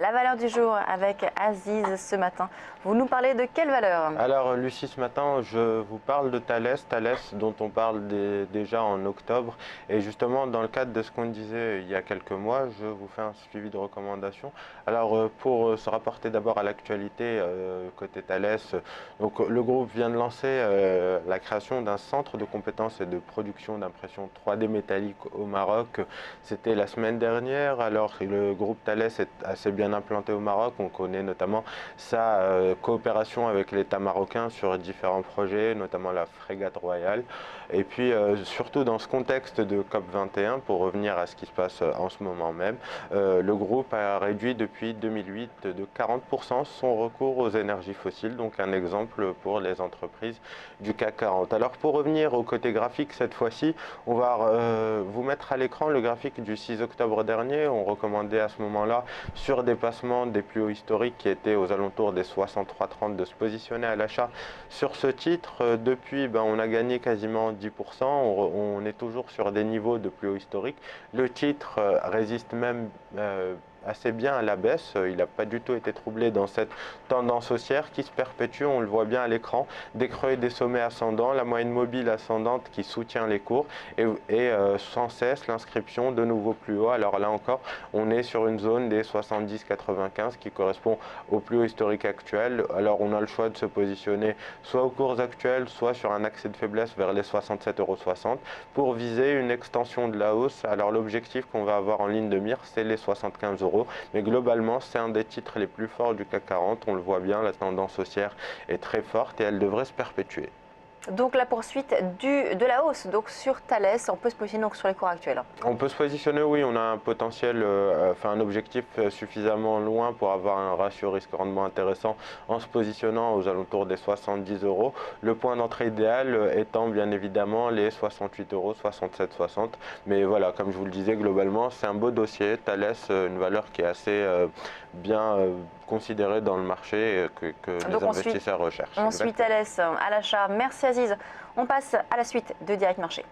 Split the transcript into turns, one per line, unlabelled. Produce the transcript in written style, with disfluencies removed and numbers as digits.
La valeur du jour avec Aziz ce matin. Vous nous parlez de quelle valeur?
Alors Lucie, ce matin, je vous parle de Thales, dont on parle déjà en octobre. Et justement, dans le cadre de ce qu'on disait il y a quelques mois, je vous fais un suivi de recommandations. Alors pour se rapporter d'abord à l'actualité côté Thales, donc le groupe vient de lancer la création d'un centre de compétences et de production d'impression 3D métallique au Maroc. C'était la semaine dernière. Alors le groupe Thales est assez bien implanté au Maroc. On connaît notamment sa coopération avec l'État marocain sur différents projets, notamment la frégate royale. Et puis surtout dans ce contexte de COP21, pour revenir à ce qui se passe en ce moment même, le groupe a réduit depuis 2008 de 40% son recours aux énergies fossiles, donc un exemple pour les entreprises du CAC 40. Alors pour revenir au côté graphique cette fois-ci, on va vous mettre à l'écran le graphique du 6 octobre dernier. On recommandait à ce moment-là, sur dépassement des plus hauts historiques qui étaient aux alentours des 63,30, de se positionner à l'achat sur ce titre. Depuis, on a gagné quasiment 10%. On est toujours sur des niveaux de plus haut historique. Le titre résiste même assez bien à la baisse. Il n'a pas du tout été troublé dans cette tendance haussière qui se perpétue. On le voit bien à l'écran, des creux et des sommets ascendants, la moyenne mobile ascendante qui soutient les cours et sans cesse l'inscription de nouveaux plus hauts. Alors là encore, on est sur une zone des 70,95 qui correspond au plus haut historique actuel. Alors on a le choix de se positionner soit aux cours actuels, soit sur un accès de faiblesse vers les 67,60 € pour viser une extension de la hausse. Alors l'objectif qu'on va avoir en ligne de mire, c'est les 75 €. Mais globalement, c'est un des titres les plus forts du CAC 40. On le voit bien, la tendance haussière est très forte et elle devrait se perpétuer.
Donc la poursuite de la hausse donc sur Thales, on peut se positionner donc sur les cours actuels.
On peut se positionner, oui, on a un potentiel, un objectif suffisamment loin pour avoir un ratio risque-rendement intéressant en se positionnant aux alentours des 70 €. Le point d'entrée idéal étant bien évidemment les 68 €, 67,60 €. Mais voilà, comme je vous le disais, globalement, c'est un beau dossier. Thales, une valeur qui est assez bien considérée dans le marché que les investisseurs recherchent.
On suit Thales à l'achat. Merci Aziz. On passe à la suite de Direct Marché.